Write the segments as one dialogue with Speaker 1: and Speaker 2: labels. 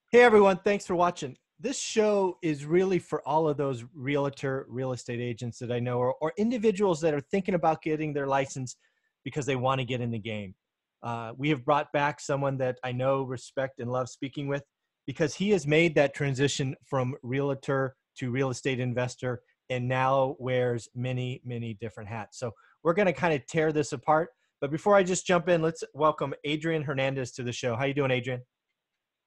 Speaker 1: Hey everyone, thanks for watching. This show is really for all of those real estate agents that I know, or individuals that are thinking about getting their license because they want to get in the game. We have brought back someone that I know, respect, and love speaking with because he has made that transition from realtor to real estate investor and now wears many, many different hats. So we're going to kind of tear this apart. But before I just jump in, let's welcome Adrian Hernandez to the show. How you doing, Adrian?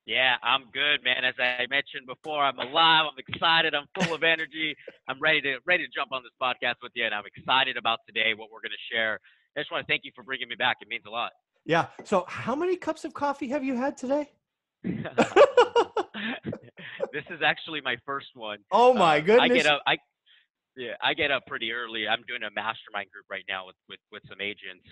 Speaker 2: Yeah, I'm good, man. As I mentioned before, I'm alive. I'm excited. I'm full of energy. I'm ready to jump on this podcast with you, and I'm excited about today, what we're going to share. I just want to thank you for bringing me back. It means a lot.
Speaker 1: Yeah. So how many cups of coffee have you had today?
Speaker 2: This is actually my first one.
Speaker 1: Oh my goodness.
Speaker 2: I get up pretty early. I'm doing a mastermind group right now with some agents,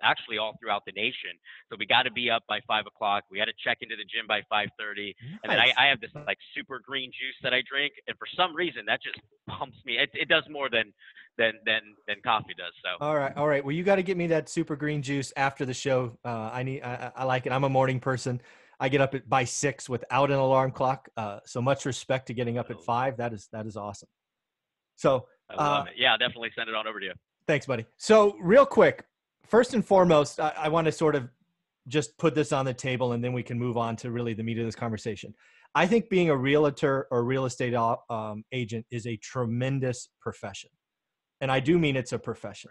Speaker 2: actually all throughout the nation. So we got to be up by 5 o'clock. We got to check into the gym by 5:30.
Speaker 1: Nice.
Speaker 2: And then I have this like super green juice that I drink, and for some reason that just pumps me. It does more than coffee does. So.
Speaker 1: All right. Well, you got to get me that super green juice after the show. I like it. I'm a morning person. I get up by 6 without an alarm clock. So much respect to getting up at 5. That is awesome. So
Speaker 2: I love it. Yeah, I'll definitely send it on over to you.
Speaker 1: Thanks, buddy. So real quick, first and foremost, I want to sort of just put this on the table and then we can move on to really the meat of this conversation. I think being a realtor or real estate agent is a tremendous profession. And I do mean it's a profession.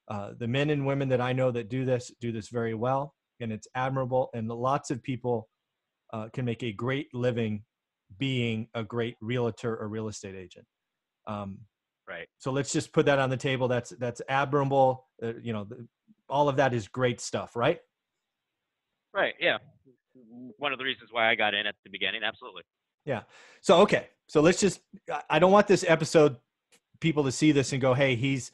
Speaker 1: Right. The men and women that I know that do this very well, and it's admirable. And lots of people can make a great living being a great realtor or real estate agent.
Speaker 2: Right.
Speaker 1: So let's just put that on the table. That's admirable. All of that is great stuff, right?
Speaker 2: Right. Yeah. One of the reasons why I got in at the beginning. Absolutely.
Speaker 1: Yeah. So, okay. So let's just, I don't want this episode, people to see this and go, hey, he's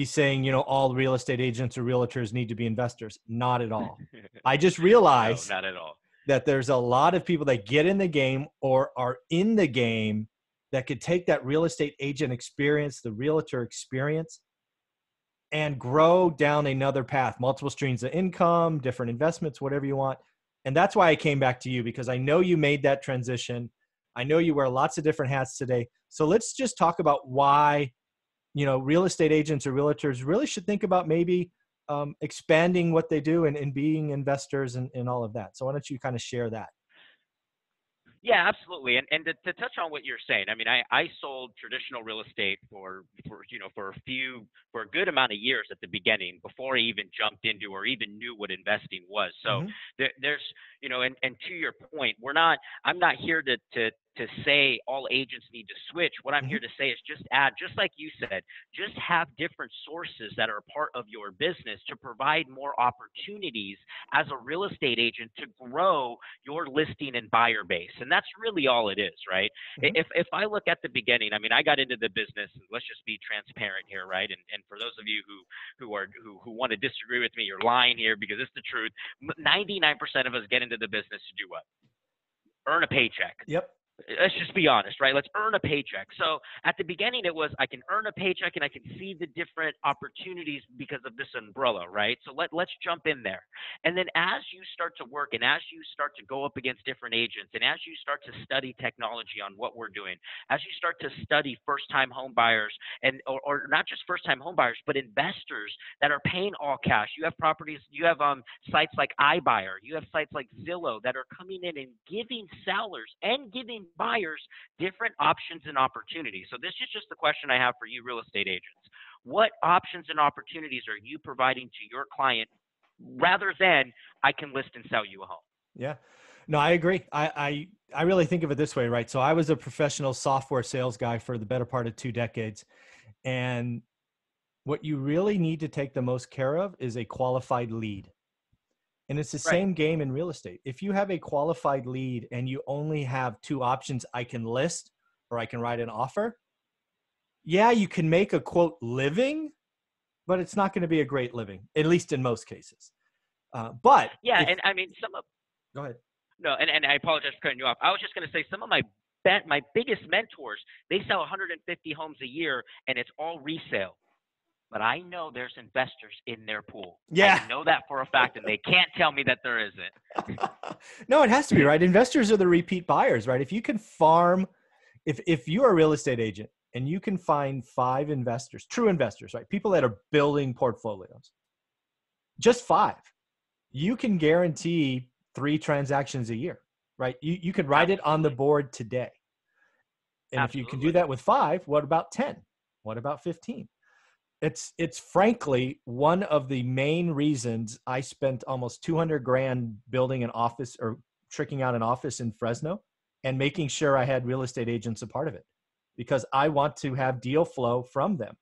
Speaker 1: saying, all real estate agents or realtors need to be investors. Not at all. I just realized
Speaker 2: no, not at all.
Speaker 1: That there's a lot of people that get in the game or are in the game that could take that real estate agent experience, the realtor experience, and grow down another path, multiple streams of income, different investments, whatever you want. And that's why I came back to you, because I know you made that transition. I know you wear lots of different hats today. So let's just talk about why, real estate agents or realtors really should think about maybe expanding what they do and being investors and all of that. So why don't you kind of share that?
Speaker 2: Yeah, absolutely. And to touch on what you're saying, I mean, I sold traditional real estate for a good amount of years at the beginning before I even jumped into or even knew what investing was. So there's, and to your point, I'm not here to say all agents need to switch. What I'm here to say is just add, just like you said, just have different sources that are a part of your business to provide more opportunities as a real estate agent to grow your listing and buyer base. And that's really all it is, right? If I look at the beginning, I mean, I got into the business, and let's just be transparent here, right? And for those of you who want to disagree with me, you're lying here because it's the truth. 99% of us get into the business to do what? Earn a paycheck.
Speaker 1: Yep.
Speaker 2: Let's just be honest, right? Let's earn a paycheck. So at the beginning, it was I can earn a paycheck and I can see the different opportunities because of this umbrella, right? So let's jump in there. And then as you start to work and as you start to go up against different agents and as you start to study technology on what we're doing, as you start to study first-time home buyers or not just first-time home buyers, but investors that are paying all cash. You have properties, you have sites like iBuyer, you have sites like Zillow that are coming in and giving sellers and giving buyers different options and opportunities. So this is just the question I have for you real estate agents. What options and opportunities are you providing to your client rather than I can list and sell you a home?
Speaker 1: Yeah, no, I agree. I really think of it this way, right? So I was a professional software sales guy for the better part of 2 decades. And what you really need to take the most care of is a qualified lead. And it's the same game in real estate. If you have a qualified lead and you only have 2 options, I can list or I can write an offer. Yeah, you can make a quote living, but it's not going to be a great living, at least in most cases. But
Speaker 2: yeah, and I mean,
Speaker 1: go ahead.
Speaker 2: No, and I apologize for cutting you off. I was just going to say some of my biggest mentors, they sell 150 homes a year and it's all resale. but I know there's investors in their pool. I
Speaker 1: Yeah.
Speaker 2: know that for a fact, and they can't tell me that there isn't.
Speaker 1: No, it has to be, right? Investors are the repeat buyers, right? If you can farm, if you're a real estate agent and you can find 5 investors, true investors, right? People that are building portfolios, just 5, you can guarantee 3 transactions a year, right? You could write it on the
Speaker 2: Absolutely.
Speaker 1: board today. And if you can do
Speaker 2: Absolutely.
Speaker 1: that with 5, what about 10? What about 15? It's frankly one of the main reasons I spent almost 200 grand building an office or tricking out an office in Fresno and making sure I had real estate agents a part of it, because I want to have deal flow from them.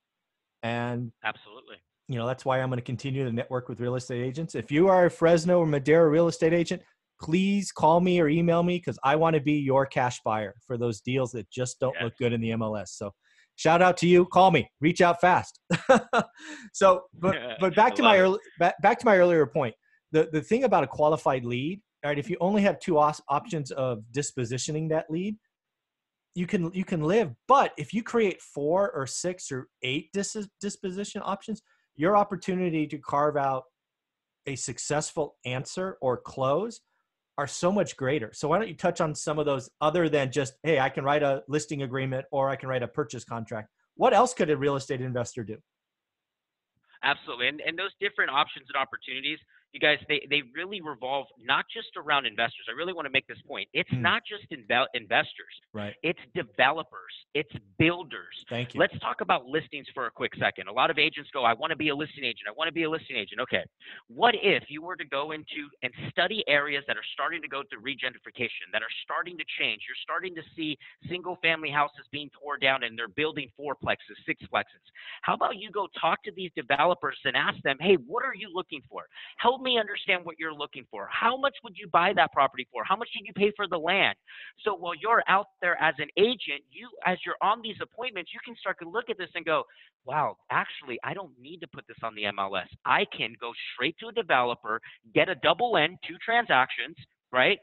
Speaker 1: And
Speaker 2: Absolutely.
Speaker 1: that's why I'm going to continue to network with real estate agents. If you are a Fresno or Madera real estate agent, please call me or email me, because I want to be your cash buyer for those deals that just don't
Speaker 2: Yes.
Speaker 1: look good in the MLS. So shout out to you. Call me. Reach out fast. So, but
Speaker 2: I love it.
Speaker 1: back to my earlier point. The thing about a qualified lead, right? If you only have 2 options of dispositioning that lead, you can live. But if you create 4 or 6 or 8 disposition options, your opportunity to carve out a successful answer or close are so much greater. So why don't you touch on some of those, other than just, hey, I can write a listing agreement or I can write a purchase contract? What else could a real estate investor do?
Speaker 2: Absolutely. And those different options and opportunities, you guys, they really revolve not just around investors. I really want to make this point. It's
Speaker 1: Mm,
Speaker 2: not just investors,
Speaker 1: right.
Speaker 2: it's developers, it's builders.
Speaker 1: Thank you.
Speaker 2: Let's talk about listings for a quick second. A lot of agents go, I want to be a listing agent. I want to be a listing agent. Okay. What if you were to go into and study areas that are starting to go through regentrification, that are starting to change? You're starting to see single family houses being torn down and they're building fourplexes, sixplexes. How about you go talk to these developers and ask them, hey, what are you looking for? Help me understand what you're looking for. How much would you buy that property for? How much did you pay for the land? So while you're out there as an agent, as you're on these appointments, you can start to look at this and go, wow, actually, I don't need to put this on the MLS. I can go straight to a developer, get a double N, 2 transactions, right?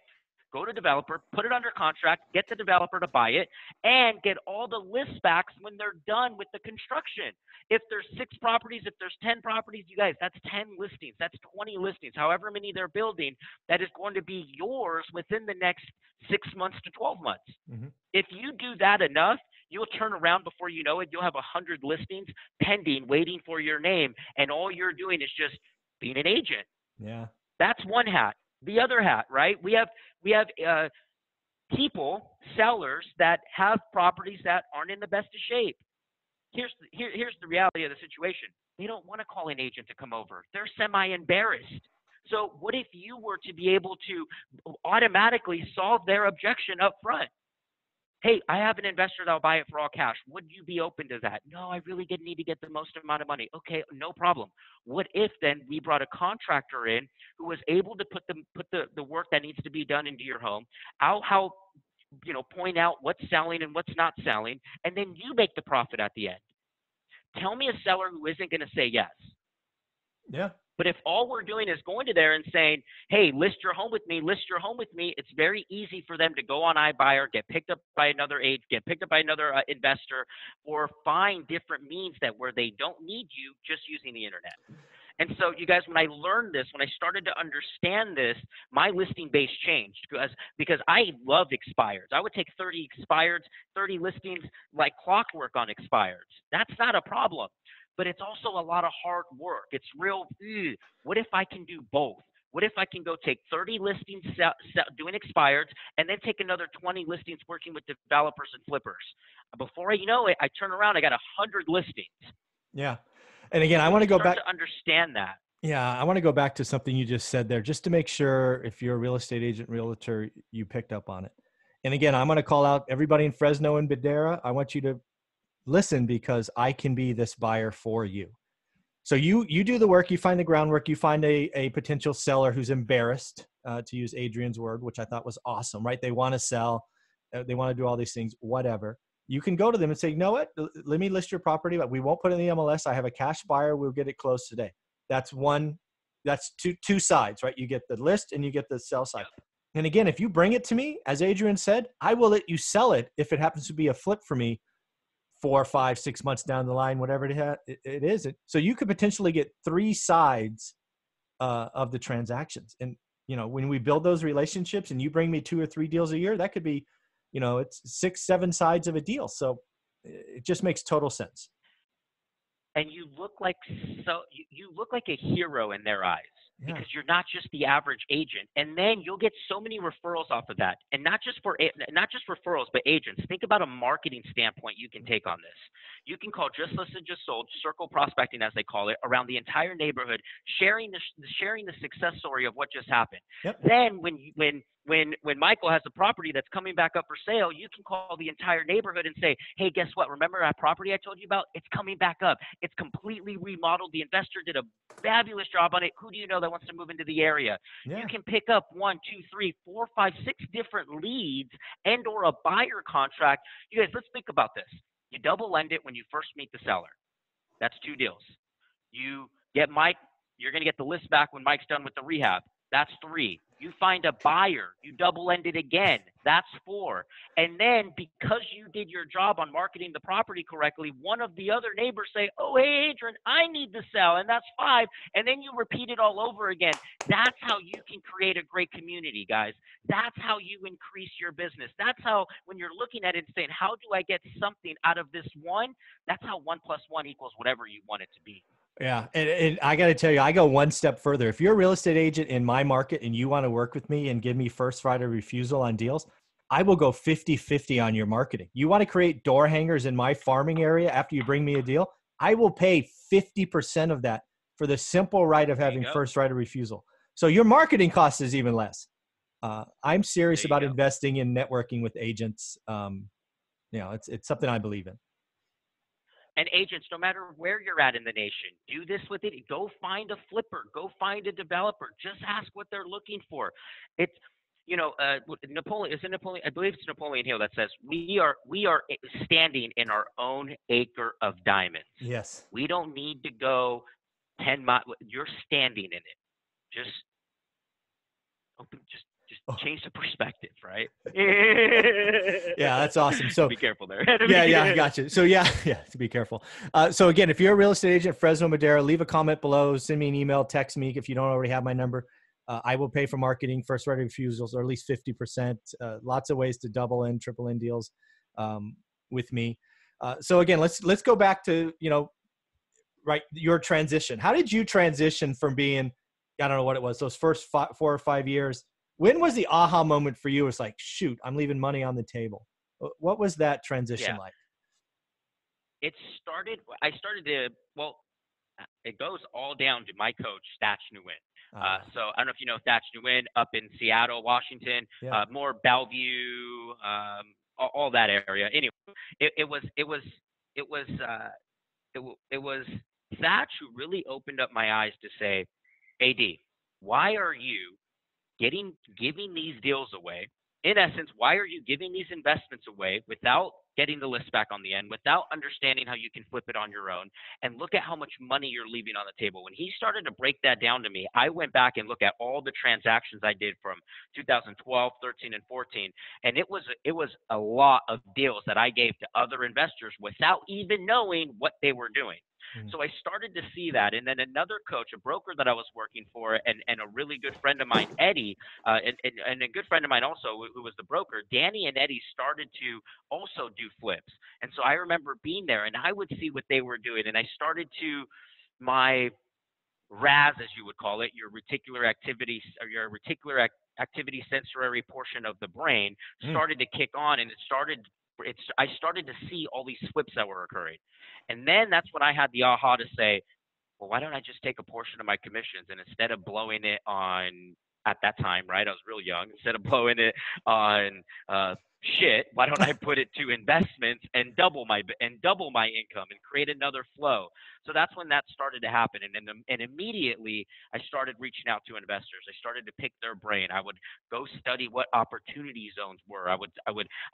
Speaker 2: Go to developer, put it under contract, get the developer to buy it, and get all the list backs when they're done with the construction. If there's 6 properties, if there's 10 properties, you guys, that's 10 listings, that's 20 listings, however many they're building, that is going to be yours within the next 6 months to 12 months.
Speaker 1: Mm-hmm.
Speaker 2: If you do that enough, you'll turn around before you know it. You'll have 100 listings pending, waiting for your name, and all you're doing is just being an agent.
Speaker 1: Yeah.
Speaker 2: That's one hat. The other hat, right? We have people, sellers that have properties that aren't in the best of shape. Here's the reality of the situation. They don't want to call an agent to come over. They're semi-embarrassed. So what if you were to be able to automatically solve their objection up front? Hey, I have an investor that'll buy it for all cash. Would you be open to that? No, I really did need to get the most amount of money. Okay, no problem. What if then we brought a contractor in who was able to put the work that needs to be done into your home, point out what's selling and what's not selling, and then you make the profit at the end. Tell me a seller who isn't going to say yes.
Speaker 1: Yeah.
Speaker 2: But if all we're doing is going to there and saying, hey, list your home with me, it's very easy for them to go on iBuyer, get picked up by another agent, get picked up by another investor, or find different means that where they don't need you just using the internet. And so, you guys, when I learned this, when I started to understand this, my listing base changed because I love expireds. I would take 30 expireds, 30 listings like clockwork on expireds. That's not a problem. But it's also a lot of hard work. It's real, what if I can do both? What if I can go take 30 listings doing expireds and then take another 20 listings working with developers and flippers? Before I know it, I turn around, I got 100 listings.
Speaker 1: Yeah. And again, I
Speaker 2: When
Speaker 1: want
Speaker 2: you
Speaker 1: to go
Speaker 2: start
Speaker 1: back.
Speaker 2: to understand that.
Speaker 1: Yeah, I want to go back to something you just said there, just to make sure if you're a real estate agent, realtor, you picked up on it. And again, I'm going to call out everybody in Fresno and Madera. I want you to listen, because I can be this buyer for you. So you do the work, you find the groundwork, you find a potential seller who's embarrassed, to use Adrian's word, which I thought was awesome, right? They want to sell, they want to do all these things, whatever. You can go to them and say, you know what, let me list your property, but we won't put it in the MLS. I have a cash buyer. We'll get it closed today. That's two sides, right? You get the list and you get the sell side.
Speaker 2: Yep.
Speaker 1: And again, if you bring it to me, as Adrian said, I will let you sell it if it happens to be a flip for me 4, 5, 6 months down the line, whatever it is. So you could potentially get 3 sides of the transactions. And, when we build those relationships and you bring me 2 or 3 deals a year, that could be, it's 6, 7 sides of a deal. So it just makes total sense.
Speaker 2: And you look like you look like a hero in their eyes
Speaker 1: Yeah.
Speaker 2: because you're not just the average agent. And then you'll get so many referrals off of that, and not just referrals, but agents. Think about a marketing standpoint you can take on this. You can call Just Listed, Just Sold, circle prospecting as they call it, around the entire neighborhood, sharing the success story of what just happened.
Speaker 1: Yep.
Speaker 2: Then when Michael has a property that's coming back up for sale, you can call the entire neighborhood and say, hey, guess what? Remember that property I told you about? It's coming back up. It's completely remodeled. The investor did a fabulous job on it. Who do you know that wants to move into the area?
Speaker 1: Yeah.
Speaker 2: You can pick up 1, 2, 3, 4, 5, 6 different leads and or a buyer contract. You guys, let's think about this. You double lend it when you first meet the seller. That's 2 deals. You get Mike, you're going to get the list back when Mike's done with the rehab. That's 3. You find a buyer, you double end it again. That's 4. And then because you did your job on marketing the property correctly, one of the other neighbors say, oh, hey, Adrian, I need to sell. And that's 5. And then you repeat it all over again. That's how you can create a great community, guys. That's how you increase your business. That's how, when you're looking at it and saying, how do I get something out of this one? That's how 1 + 1 equals whatever you want it to be.
Speaker 1: Yeah. And I got to tell you, I go one step further. If you're a real estate agent in my market and you want to work with me and give me first right of refusal on deals, I will go 50-50 on your marketing. You want to create door hangers in my farming area after you bring me a deal? I will pay 50% of that for the simple right of having first right of refusal. So your marketing cost is even less. I'm serious about investing in networking with agents. It's something I believe in.
Speaker 2: And agents, no matter where you're at in the nation, do this with it. Go find a flipper. Go find a developer. Just ask what they're looking for. It's, Napoleon, I believe it's Napoleon Hill that says, we are standing in our own acre of diamonds.
Speaker 1: Yes.
Speaker 2: We don't need to go 10 miles. You're standing in it. Just change the perspective, right?
Speaker 1: Yeah, that's awesome. So
Speaker 2: be careful there.
Speaker 1: Yeah, I got you. So to be careful. So again, if you're a real estate agent, Fresno, Madera, leave a comment below, send me an email, text me if you don't already have my number. I will pay for marketing, first right of refusals, or at least 50%. Lots of ways to double in, triple in deals with me. So again, let's go back to, your transition. How did you transition from being, I don't know what it was, those first 4 or 5 years? When was the aha moment for you? It's like, shoot, I'm leaving money on the table. What was that transition like?
Speaker 2: It goes all down to my coach, Thatch Nguyen. So I don't know if you know Thatch Nguyen up in Seattle, Washington, more Bellevue, all that area. Anyway, it was Thatch who really opened up my eyes to say, AD, why are you giving these deals away? In essence, why are you giving these investments away without getting the list back on the end, without understanding how you can flip it on your own? And look at how much money you're leaving on the table. When he started to break that down to me, I went back and looked at all the transactions I did from 2012, 13, and 14. And it was a lot of deals that I gave to other investors without even knowing what they were doing. So I started to see that. And then another coach, a broker that I was working for, and a really good friend of mine, Eddie, and a good friend of mine also who was the broker, Danny and Eddie started to also do flips. And so I remember being there and I would see what they were doing. And I started to, my RAS, as you would call it, your reticular activity or your reticular activity sensory portion of the brain started to kick on, and I started to see all these flips that were occurring. And then that's when I had the aha to say, well, why don't I just take a portion of my commissions, and instead of blowing it on, at that time, right, I was real young, instead of blowing it on shit, why don't I put it to investments and double my income and create another flow? So that's when that started to happen. And immediately I started reaching out to investors. I started to pick their brain. I would go study what opportunity zones were. I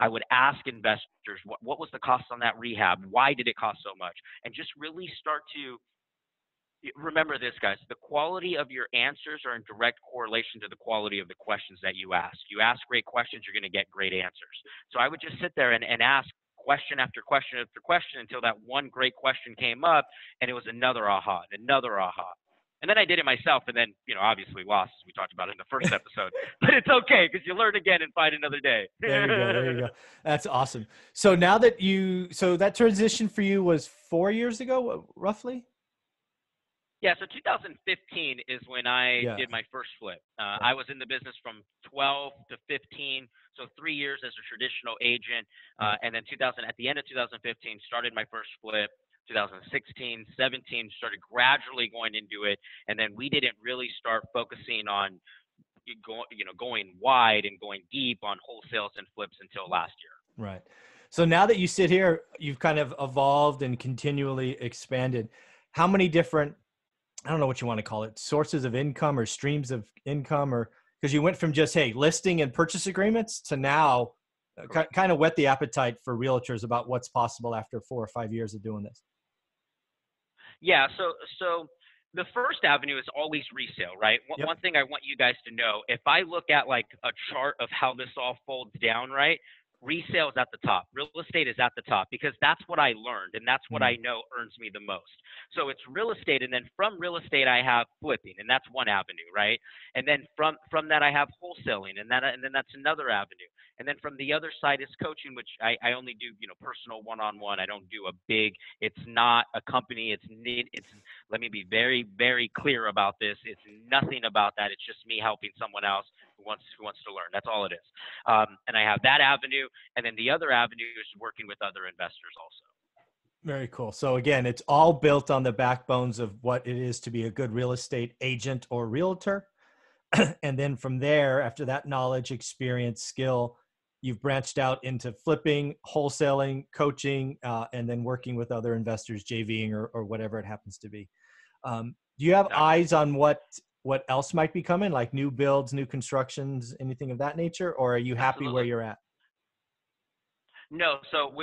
Speaker 2: would ask investors, what was the cost on that rehab? Why did it cost so much? And just really start to remember this, guys. The quality of your answers are in direct correlation to the quality of the questions that you ask. You ask great questions, you're going to get great answers. So I would just sit there and ask question after question after question until that one great question came up, and it was another aha, and another aha. And then I did it myself, and then, obviously lost, as we talked about in the first episode. But it's okay, because you learn again and find another day.
Speaker 1: There you go. There you go. That's awesome. So now that so that transition for you was 4 years ago, roughly?
Speaker 2: Yeah, so 2015 is when I
Speaker 1: Yeah.
Speaker 2: did my first flip. I was in the business from 12 to 15, so 3 years as a traditional agent, and then at the end of 2015, started my first flip. 2016, 17, started gradually going into it, and then we didn't really start focusing on going wide and going deep on wholesales and flips until last year.
Speaker 1: Right. So now that you sit here, you've kind of evolved and continually expanded. How many different, I don't know what you want to call it, sources of income or streams of income, or because you went from just, hey, listing and purchase agreements to now kind of whet the appetite for realtors about what's possible after 4 or 5 years of doing this?
Speaker 2: Yeah, so the first avenue is always resale, right?
Speaker 1: Yep.
Speaker 2: One thing I want you guys to know, if I look at like a chart of how this all folds down, right? Resale is at the top. Real estate is at the top because that's what I learned and that's what I know earns me the most. So it's real estate, and then from real estate I have flipping, and that's one avenue, right? And then from that I have wholesaling, and then that's another avenue. And then from the other side is coaching, which I only do, personal one-on-one. I don't do a big. It's not a company. It's let me be very, very clear about this. It's nothing about that. It's just me helping someone else who wants to learn. That's all it is. And I have that avenue, and then the other avenue is working with other investors also.
Speaker 1: Very cool. So again, it's all built on the backbones of what it is to be a good real estate agent or realtor. And then from there, after that knowledge, experience, skill, you've branched out into flipping, wholesaling, coaching, and then working with other investors, JVing or whatever it happens to be. Do you have eyes on what else might be coming, like new builds, new constructions, anything of that nature? Or are you happy
Speaker 2: Absolutely.
Speaker 1: where you're at?
Speaker 2: No, so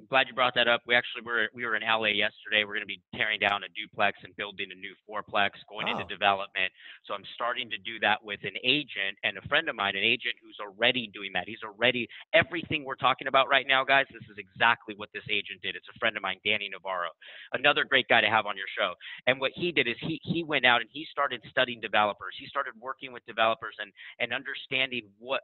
Speaker 2: glad you brought that up. We were in LA yesterday. We're going to be tearing down a duplex and building a new fourplex, going into development. So I'm starting to do that with an agent and a friend of mine, an agent who's already doing that. He's already, everything we're talking about right now, guys, this is exactly what this agent did. It's a friend of mine, Danny Navarro, another great guy to have on your show. And what he did is he went out and he started studying developers. He started working with developers and understanding what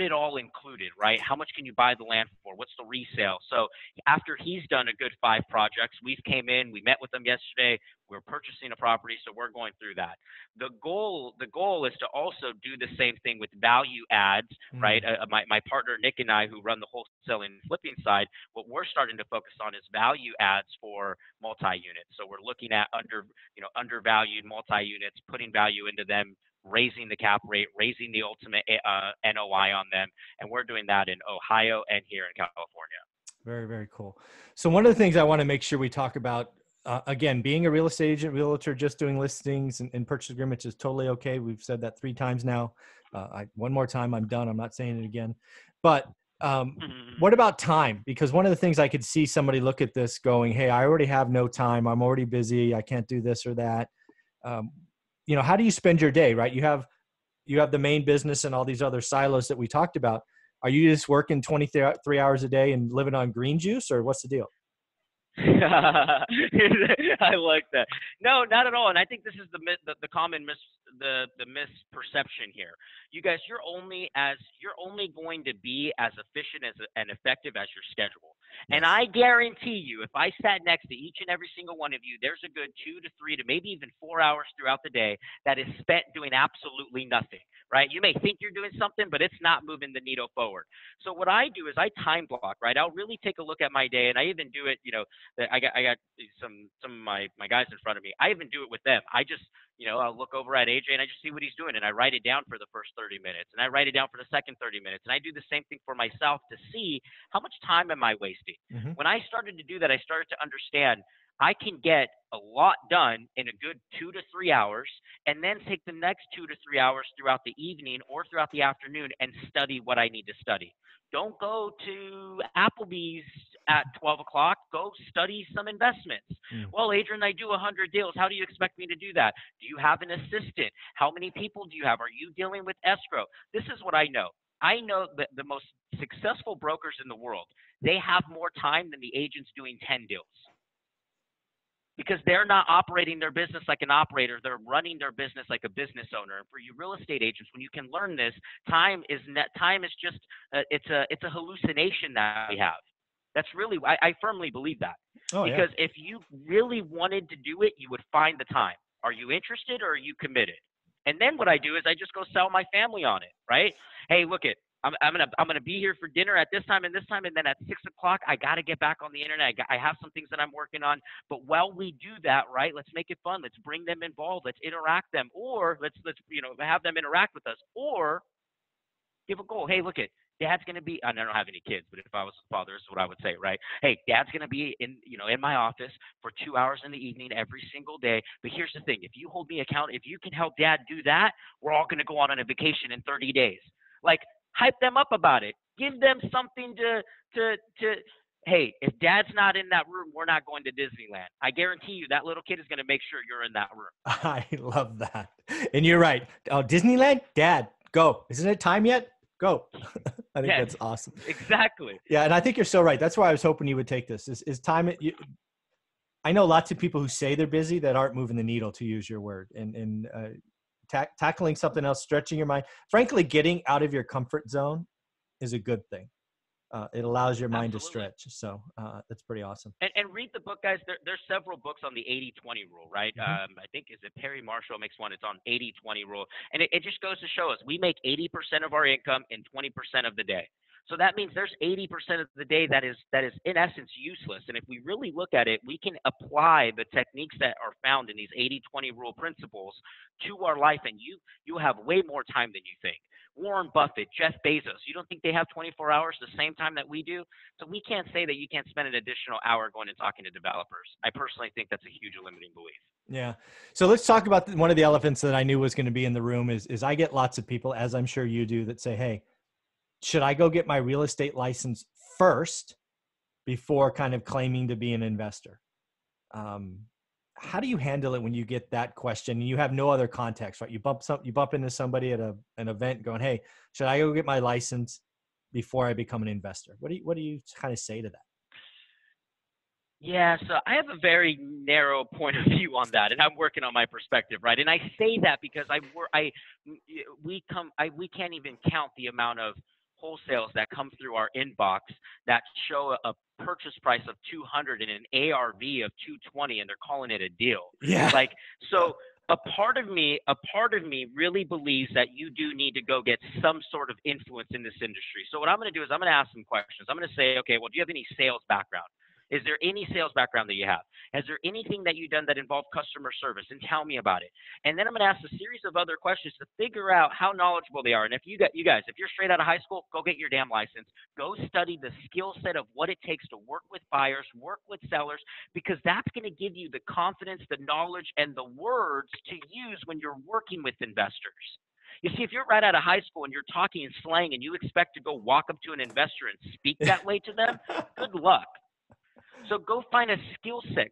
Speaker 2: it all included, right? How much can you buy the land for? What's the resale? So after he's done a good 5 projects, we came in, we met with them yesterday. We're purchasing a property, so we're going through that. The goal is to also do the same thing with value adds, right? My partner Nick and I, who run the wholesaling and flipping side, what we're starting to focus on is value adds for multi-units. So we're looking at undervalued multi-units, putting value into them, raising the cap rate, raising the ultimate NOI on them. And we're doing that in Ohio and here in California.
Speaker 1: Very, very cool. So one of the things I want to make sure we talk about, again, being a real estate agent, realtor, just doing listings and purchase agreements is totally okay. We've said that 3 times now. One more time, I'm done. I'm not saying it again. But what about time? Because one of the things I could see somebody look at this going, hey, I already have no time. I'm already busy. I can't do this or that. How do you spend your day, right? You have the main business and all these other silos that we talked about. Are you just working 23 hours a day and living on green juice, or what's the deal?
Speaker 2: I like that. No, not at all. And I think this is the common misperception here. You guys, you're only going to be as efficient and effective as your schedule. Yes. And I guarantee you, if I sat next to each and every single one of you, there's a good 2 to 3 to maybe even 4 hours throughout the day that is spent doing absolutely nothing, right? You may think you're doing something, but it's not moving the needle forward. So what I do is I time block, right? I'll really take a look at my day, and I even do it, I got some of my guys in front of me. I even do it with them. I just, I'll look over at AJ and I just see what he's doing, and I write it down for the first 30 minutes, and I write it down for the second 30 minutes, and I do the same thing for myself to see how much time am I wasting. Mm-hmm. When I started to do that, I started to understand I can get a lot done in a good 2 to 3 hours, and then take the next 2 to 3 hours throughout the evening or throughout the afternoon and study what I need to study. Don't go to Applebee's at 12 o'clock. Go study some investments. Well, Adrian, I do 100 deals. How do you expect me to do that? Do you have an assistant? How many people do you have? Are you dealing with escrow? This is what I know. I know that the most successful brokers in the world, they have more time than the agents doing 10 deals because they're not operating their business like an operator. They're running their business like a business owner. And for you real estate agents, when you can learn this, time is just it's a hallucination that we have. That's really, I firmly believe that,
Speaker 1: Oh yeah.
Speaker 2: because if you really wanted to do it, you would find the time. Are you interested or are you committed? And then what I do is I just go sell my family on it, right? Hey, look it. I'm gonna be here for dinner at this time and this time, and then at 6 o'clock I gotta get back on the internet. I have some things that I'm working on, but while we do that, right? Let's make it fun. Let's bring them involved. Let's interact them, or let's have them interact with us, or give a goal. Hey, look it. Dad's gonna be. I don't have any kids, but if I was a father, this is what I would say, right? Hey, Dad's gonna be in my office for 2 hours in the evening every single day. But here's the thing: if you hold me accountable, if you can help Dad do that, we're all gonna go on a vacation in 30 days. Like, hype them up about it. Give them something to. Hey, if Dad's not in that room, we're not going to Disneyland. I guarantee you that little kid is going to make sure you're in that room.
Speaker 1: I love that. And you're right. Oh, Disneyland? Dad, go. Isn't it time yet? Go. I think that's awesome.
Speaker 2: Exactly.
Speaker 1: Yeah, and I think you're so right. That's why I was hoping you would take this. Is time. I know lots of people who say they're busy that aren't moving the needle, to use your word, and tackling something else, stretching your mind. Frankly, getting out of your comfort zone is a good thing. It allows your mind
Speaker 2: Absolutely.
Speaker 1: to stretch. So that's pretty awesome.
Speaker 2: And read the book, guys. There's several books on the 80-20 rule, right?
Speaker 1: Mm-hmm.
Speaker 2: I think, is it Perry Marshall makes one? It's on 80-20 rule. And it just goes to show us we make 80% of our income in 20% of the day. So that means there's 80% of the day that is in essence useless. And if we really look at it, we can apply the techniques that are found in these 80-20 rule principles to our life, and you have way more time than you think. Warren Buffett, Jeff Bezos, you don't think they have 24 hours the same time that we do? So we can't say that you can't spend an additional hour going and talking to developers. I personally think that's a huge limiting belief.
Speaker 1: Yeah. So let's talk about one of the elephants that I knew was going to be in the room is I get lots of people, as I'm sure you do, that say, hey, should I go get my real estate license first before kind of claiming to be an investor? How do you handle it when you get that question and you have no other context, right? You bump into somebody at an event going, hey, should I go get my license before I become an investor? What do you kind of say to that?
Speaker 2: Yeah, so I have a very narrow point of view on that, and I'm working on my perspective, right? And I say that because we can't even count the amount of wholesales that come through our inbox that show a purchase price of 200 and an ARV of 220, and they're calling it a deal.
Speaker 1: Yeah.
Speaker 2: Like, so a part of me really believes that you do need to go get some sort of influence in this industry. So what I'm going to do is I'm going to ask some questions. I'm going to say, okay, well, do you have any sales background? Is there any sales background that you have? Has there anything that you've done that involved customer service? And tell me about it. And then I'm going to ask a series of other questions to figure out how knowledgeable they are. And if you guys, if you're straight out of high school, go get your damn license. Go study the skill set of what it takes to work with buyers, work with sellers, because that's going to give you the confidence, the knowledge, and the words to use when you're working with investors. You see, if you're right out of high school and you're talking in slang and you expect to go walk up to an investor and speak that way to them, good luck. So go find a skill set.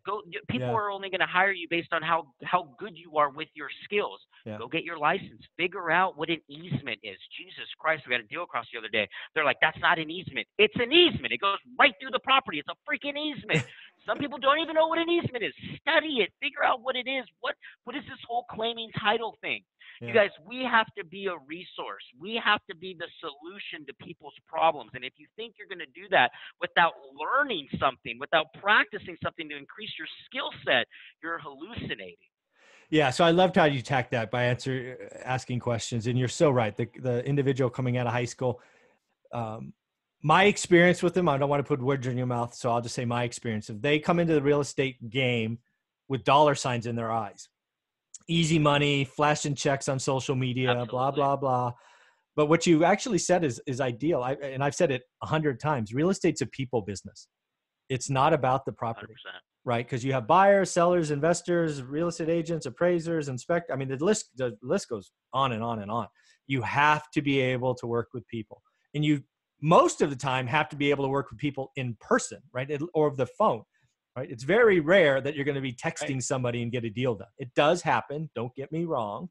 Speaker 2: People
Speaker 1: Yeah.
Speaker 2: are only going to hire you based on how good you are with your skills.
Speaker 1: Yeah.
Speaker 2: Go get your license. Figure out what an easement is. Jesus Christ, we got a deal across the other day. They're like, that's not an easement. It's an easement. It goes right through the property. It's a freaking easement. Some people don't even know what an easement is. Study it. Figure out what it is. What is this whole claiming title thing?
Speaker 1: Yeah.
Speaker 2: You guys, we have to be a resource. We have to be the solution to people's problems. And if you think you're going to do that without learning something, without practicing something to increase your skill set, you're hallucinating.
Speaker 1: Yeah. So I loved how you tacked that by asking questions. And you're so right. The individual coming out of high school, my experience with them, I don't want to put words in your mouth, so I'll just say my experience. If they come into the real estate game with dollar signs in their eyes, easy money, flashing checks on social media,
Speaker 2: Absolutely.
Speaker 1: blah, blah, blah. But what you actually said is ideal. And I've said it 100 times. Real estate's a people business. It's not about the property,
Speaker 2: 100%.
Speaker 1: right? Because you have buyers, sellers, investors, real estate agents, appraisers, inspectors. I mean, the list goes on and on and on. You have to be able to work with people. And you, most of the time, have to be able to work with people in person, right? Or the phone. Right? It's very rare that you're going to be texting somebody and get a deal done. It does happen. Don't get me wrong.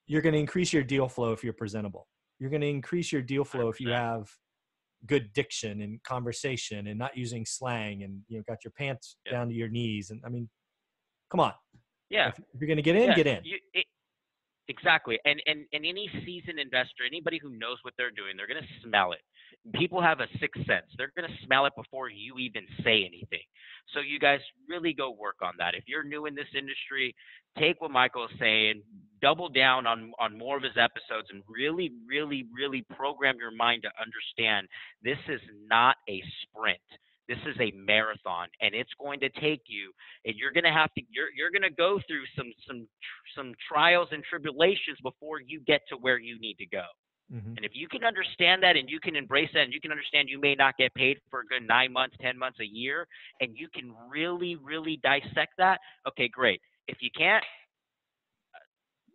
Speaker 1: You're going to increase your deal flow if you're presentable. You're going to increase your deal flow if you
Speaker 2: 100%.
Speaker 1: have good diction and conversation and not using slang and, you know, got your pants
Speaker 2: Yep.
Speaker 1: down to your knees. And I mean, come on.
Speaker 2: Yeah.
Speaker 1: If you're going to get in,
Speaker 2: Yeah.
Speaker 1: get in.
Speaker 2: Exactly. And any seasoned investor, anybody who knows what they're doing, they're going to smell it. People have a sixth sense. They're going to smell it before you even say anything. So you guys really go work on that. If you're new in this industry, take what Michael is saying, double down on more of his episodes, and really, really, really program your mind to understand this is not a sprint. This is a marathon, and it's going to take you, and you're going to have to, you're going to go through some trials and tribulations before you get to where you need to go.
Speaker 1: Mm-hmm.
Speaker 2: And if you can understand that, and you can embrace that, and you can understand you may not get paid for a good 9 months, 10 months, a year, and you can really, really dissect that, okay, great. If you can't,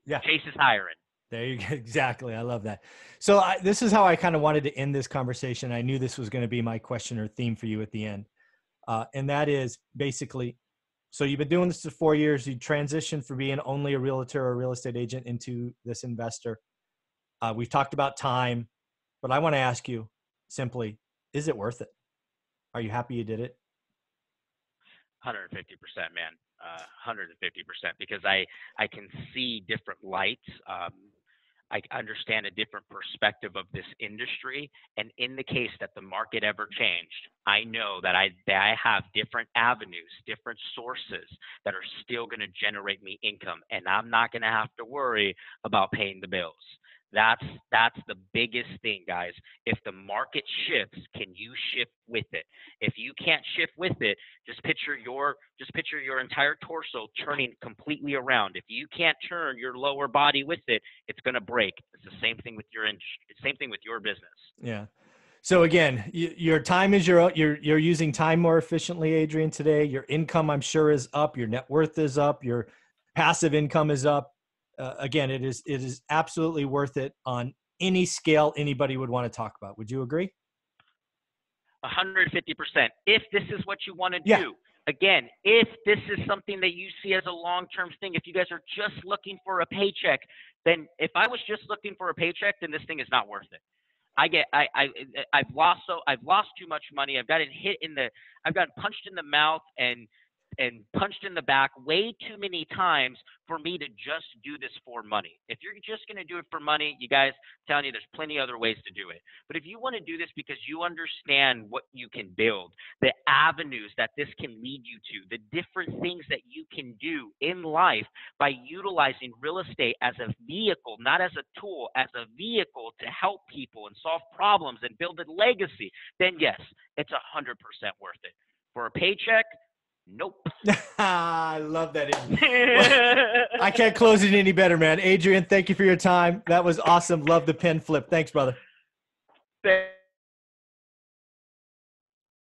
Speaker 1: Yeah.
Speaker 2: Chase is hiring.
Speaker 1: There you go. Exactly. I love that. So this is how I kind of wanted to end this conversation. I knew this was going to be my question or theme for you at the end. And that is basically, so you've been doing this for 4 years. You transitioned from being only a realtor or a real estate agent into this investor. We've talked about time, but I want to ask you simply, is it worth it? Are you happy you did it?
Speaker 2: 150%, man. 150%, because I can see different lights. I understand a different perspective of this industry, and in the case that the market ever changed, I know that I have different avenues, different sources that are still going to generate me income, and I'm not going to have to worry about paying the bills. That's the biggest thing, guys. If the market shifts, can you shift with it? If you can't shift with it, just picture your entire torso turning completely around. If you can't turn your lower body with it, it's going to break. It's the same thing with your industry. It's the same thing with your business.
Speaker 1: Yeah. So again, your time is you're using time more efficiently, Adrian, today. Your income, I'm sure, is up. Your net worth is up. Your passive income is up. Again, it is absolutely worth it on any scale anybody would want to talk about. Would you agree?
Speaker 2: 150%. If this is what you want to
Speaker 1: Yeah.
Speaker 2: do. Again, if this is something that you see as a long-term thing, if you guys are just looking for a paycheck, then if I was just looking for a paycheck, then this thing is not worth it. I've lost too much money. I've gotten punched in the mouth and punched in the back way too many times for me to just do this for money. If you're just going to do it for money, you guys, I'm telling you, there's plenty other ways to do it. But if you want to do this because you understand what you can build, the avenues that this can lead you to, the different things that you can do in life by utilizing real estate as a vehicle, not as a tool, as a vehicle to help people and solve problems and build a legacy, then yes, it's 100% worth it. For a paycheck, nope.
Speaker 1: I love that. Well, I can't close it any better, man. Adrian, thank you for your time. That was awesome. Love the pen flip. Thanks, brother.